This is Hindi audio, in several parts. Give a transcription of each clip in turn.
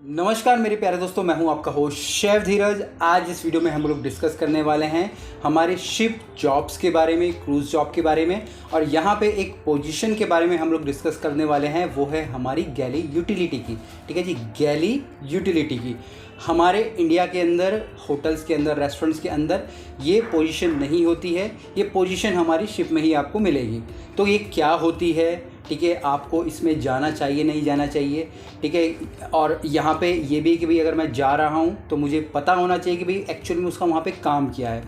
नमस्कार मेरे प्यारे दोस्तों, मैं हूं आपका होस्ट शेफ धीरज। आज इस वीडियो में हम लोग डिस्कस करने वाले हैं हमारे शिप जॉब्स के बारे में, क्रूज़ जॉब के बारे में, और यहाँ पे एक पोजीशन के बारे में हम लोग डिस्कस करने वाले हैं। वो है हमारी गैली यूटिलिटी की। ठीक है जी, गैली यूटिलिटी की। हमारे इंडिया के अंदर होटल्स के अंदर, रेस्टोरेंट्स के अंदर ये पोजीशन नहीं होती है। ये पोजीशन हमारी शिप में ही आपको मिलेगी। तो ये क्या होती है, ठीक है, आपको इसमें जाना चाहिए नहीं जाना चाहिए, ठीक है। और यहाँ पे ये भी कि भाई अगर मैं जा रहा हूँ तो मुझे पता होना चाहिए कि भाई एक्चुअली में उसका वहाँ पे काम क्या है,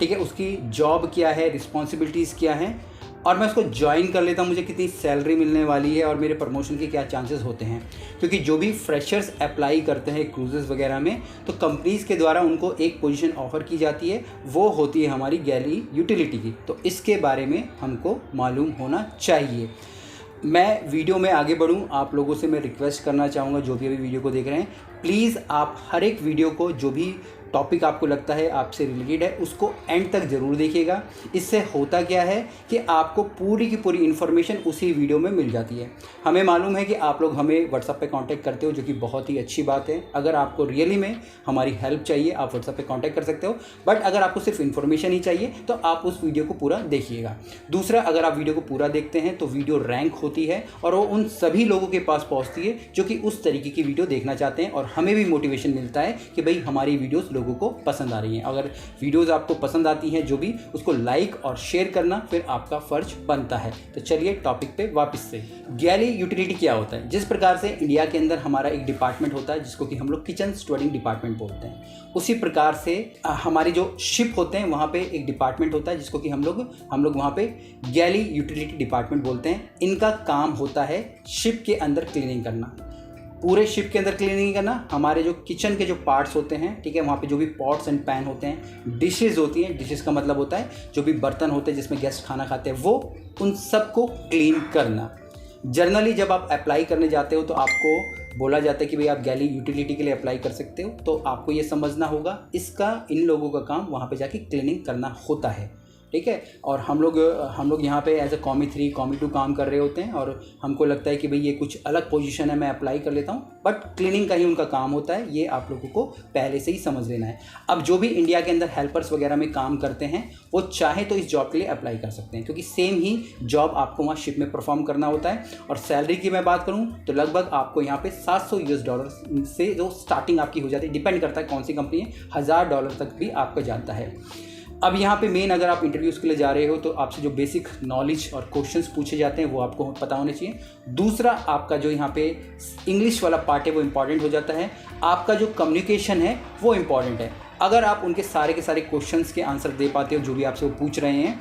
ठीक है, उसकी जॉब क्या है, रिस्पॉन्सिबिलिटीज़ क्या हैं, और मैं उसको ज्वाइन कर लेता हूँ, मुझे कितनी सैलरी मिलने वाली है और मेरे प्रमोशन के क्या चांसेस होते हैं। क्योंकि जो भी फ्रेशर्स अप्लाई करते हैं क्रूजेज़ वगैरह में, तो कंपनीज़ के द्वारा उनको एक पोजीशन ऑफ़र की जाती है, वो होती है हमारी गैली यूटिलिटी की। तो इसके बारे में हमको मालूम होना चाहिए। मैं वीडियो में आगे बढ़ूं, आप लोगों से मैं रिक्वेस्ट करना चाहूँगा, जो भी अभी वीडियो को देख रहे हैं, प्लीज़ आप हर एक वीडियो को, जो भी टॉपिक आपको लगता है आपसे रिलेटेड है, उसको एंड तक ज़रूर देखिएगा। इससे होता क्या है कि आपको पूरी की पूरी इन्फॉर्मेशन उसी वीडियो में मिल जाती है। हमें मालूम है कि आप लोग हमें व्हाट्सएप पे कांटेक्ट करते हो, जो कि बहुत ही अच्छी बात है। अगर आपको रियली में हमारी हेल्प चाहिए, आप व्हाट्सएप पे कांटेक्ट कर सकते हो। बट अगर आपको सिर्फ इन्फॉर्मेशन ही चाहिए तो आप उस वीडियो को पूरा देखिएगा। दूसरा, अगर आप वीडियो को पूरा देखते हैं तो वीडियो रैंक होती है और वो उन सभी लोगों के पास पहुँचती है जो कि उस तरीके की वीडियो देखना चाहते हैं, और हमें भी मोटिवेशन मिलता है कि भाई हमारी वीडियोज़ लोगों को पसंद आ रही हैं। अगर वीडियोस आपको पसंद आती हैं, जो भी, उसको लाइक और शेयर करना फिर आपका फर्ज बनता है। तो चलिए टॉपिक पे वापस से। गैली यूटिलिटी क्या होता है? जिस प्रकार से इंडिया के अंदर हमारा एक डिपार्टमेंट होता है जिसको कि हम लोग किचन स्टोरिंग डिपार्टमेंट बोलते हैं, उसी प्रकार से हमारी जो शिप होते हैं वहाँ पे एक डिपार्टमेंट होता है जिसको कि हम लोग वहाँ पे गैली यूटिलिटी डिपार्टमेंट बोलते हैं। इनका काम होता है शिप के अंदर क्लीनिंग करना, पूरे शिप के अंदर क्लीनिंग करना। हमारे जो किचन के जो पार्ट्स होते हैं, ठीक है, वहाँ पे जो भी पॉट्स एंड पैन होते हैं, डिशेज़ होती हैं, डिशेज़ का मतलब होता है जो भी बर्तन होते हैं जिसमें गेस्ट खाना खाते हैं, वो उन सब को क्लीन करना। जनरली जब आप अप्लाई करने जाते हो तो आपको बोला जाता है कि भाई आप गैली यूटिलिटी के लिए अप्लाई कर सकते हो। तो आपको ये समझना होगा, इसका इन लोगों का काम वहाँ पे जाके क्लीनिंग करना होता है, ठीक है। और हम लोग यहाँ पे एज ए कॉमी 3 कॉमी 2 काम कर रहे होते हैं, और हमको लगता है कि भाई ये कुछ अलग पोजीशन है, मैं अप्लाई कर लेता हूँ, बट क्लीनिंग का ही उनका काम होता है। ये आप लोगों को पहले से ही समझ लेना है। अब जो भी इंडिया के अंदर हेल्पर्स वगैरह में काम करते हैं, वो चाहे तो इस जॉब के लिए अप्लाई कर सकते हैं, क्योंकि सेम ही जॉब आपको वहाँ शिप में परफॉर्म करना होता है। और सैलरी की मैं बात करूँ तो लगभग आपको यहाँ पे $700 से जो स्टार्टिंग आपकी हो जाती है, डिपेंड करता है कौन सी कंपनी है, $1000 तक भी आपका जाता है। अब यहाँ पे मेन, अगर आप इंटरव्यूज़ के लिए जा रहे हो तो आपसे जो बेसिक नॉलेज और क्वेश्चंस पूछे जाते हैं वो आपको पता होने चाहिए। दूसरा, आपका जो यहाँ पे इंग्लिश वाला पार्ट है वो इम्पॉर्टेंट हो जाता है। आपका जो कम्युनिकेशन है वो इम्पॉर्टेंट है। अगर आप उनके सारे के सारे क्वेश्चंस के आंसर दे पाते हो जो भी आपसे वो पूछ रहे हैं,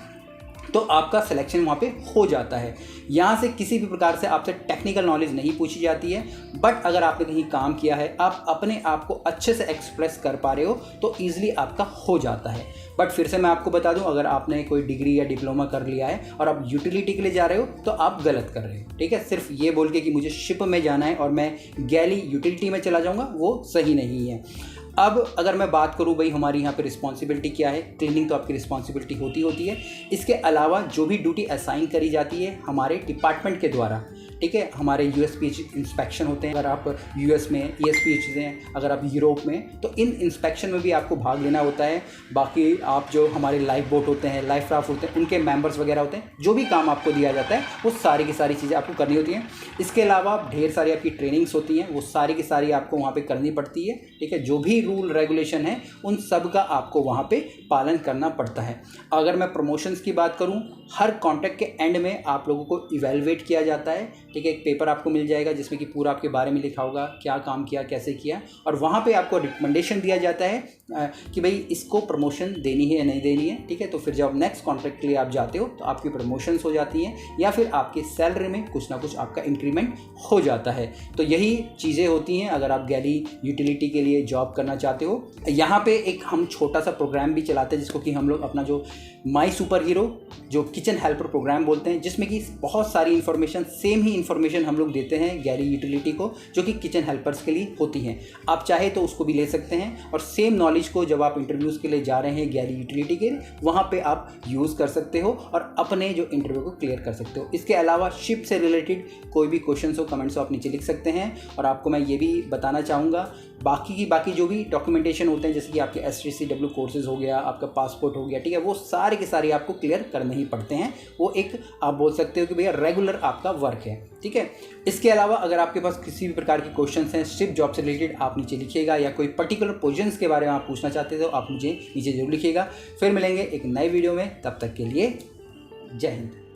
तो आपका सिलेक्शन वहाँ पे हो जाता है। यहाँ से किसी भी प्रकार से आपसे टेक्निकल नॉलेज नहीं पूछी जाती है, बट अगर आपने कहीं काम किया है, आप अपने आप को अच्छे से एक्सप्रेस कर पा रहे हो, तो ईजिली आपका हो जाता है। बट फिर से मैं आपको बता दूं, अगर आपने कोई डिग्री या डिप्लोमा कर लिया है और आप यूटिलिटी के लिए जा रहे हो तो आप गलत कर रहे हो, ठीक है। सिर्फ ये बोल के कि मुझे शिप में जाना है और मैं गैली यूटिलिटी में चला जाऊँगा, वो सही नहीं है। अब अगर मैं बात करूं भाई हमारी यहाँ पे रिस्पॉन्सिबिलिटी क्या है, क्लीनिंग तो आपकी रिस्पॉन्सिबिलिटी होती है। इसके अलावा जो भी ड्यूटी असाइन करी जाती है हमारे डिपार्टमेंट के द्वारा, ठीक है, हमारे यूएसपीएच इंस्पेक्शन होते हैं। अगर आप यूएस में ईएसपीएच हैं, अगर आप यूरोप में, तो इन इंस्पेक्शन में भी आपको भाग लेना होता है। बाकी आप जो हमारे लाइफ बोट होते हैं, लाइफ क्राफ्ट होते हैं, उनके मेंबर्स वगैरह होते हैं, जो भी काम आपको दिया जाता है वो सारी की सारी चीज़ें आपको करनी होती हैं। इसके अलावा ढेर सारी आपकी ट्रेनिंग्स होती हैं, वो सारी की सारी आपको वहाँ पर करनी पड़ती है, ठीक है। जो भी रूल रेगुलेशन है उन सब का आपको वहाँ पे पालन करना पड़ता है। अगर मैं प्रमोशंस की बात करूँ, हर कॉन्ट्रैक्ट के एंड में आप लोगों को इवेलुएट किया जाता है, ठीक है। एक पेपर आपको मिल जाएगा जिसमें कि पूरा आपके बारे में लिखा होगा, क्या काम किया, कैसे किया, और वहाँ पे आपको रिकमेंडेशन दिया जाता है कि भाई इसको प्रमोशन देनी है या नहीं देनी है, ठीक है। तो फिर जब नेक्स्ट कॉन्ट्रैक्ट के लिए आप जाते हो तो आपकी प्रमोशंस हो जाती हैं, या फिर आपके सैलरी में कुछ ना कुछ आपका इंक्रीमेंट हो जाता है। तो यही चीज़ें होती हैं अगर आप गैली यूटिलिटी के लिए जॉब करना चाहते हो। यहाँ पे एक हम छोटा सा प्रोग्राम भी चलाते हैं जिसको कि हम लोग अपना जो माई सुपर हीरो, जो किचन हेल्पर प्रोग्राम बोलते हैं, जिसमें कि बहुत सारी इन्फॉर्मेशन, सेम ही इन्फॉर्मेशन हम लोग देते हैं गैरी यूटिलिटी को, जो कि किचन हेल्पर्स के लिए होती हैं। आप चाहे तो उसको भी ले सकते हैं और सेम नॉलेज को जब आप इंटरव्यूज़ के लिए जा रहे हैं गैरी यूटिलिटी के, वहाँ पे आप यूज़ कर सकते हो और अपने जो इंटरव्यू को क्लियर कर सकते हो। इसके अलावा शिप से रिलेटेड कोई भी क्वेश्चन हो, कमेंट्स हो, आप नीचे लिख सकते हैं। और आपको मैं ये भी बताना चाहूँगा, बाकी जो भी डॉक्यूमेंटेशन होते हैं, जैसे कि आपके STCW कोर्सेज हो गया, आपका पासपोर्ट हो गया, ठीक है, वो सारे के सारे आपको क्लियर करने ही पड़ते हैं। वो एक आप बोल सकते हो कि भैया रेगुलर आपका वर्क है, ठीक है। इसके अलावा अगर आपके पास किसी भी प्रकार के क्वेश्चंस हैं शिप जॉब से रिलेटेड, आप नीचे लिखिएगा, या कोई पर्टिकुलर पोजीशंस के बारे में आप पूछना चाहते हो तो आप मुझे नीचे जरूर लिखिएगा। फिर मिलेंगे एक नए वीडियो में, तब तक के लिए जय हिंद।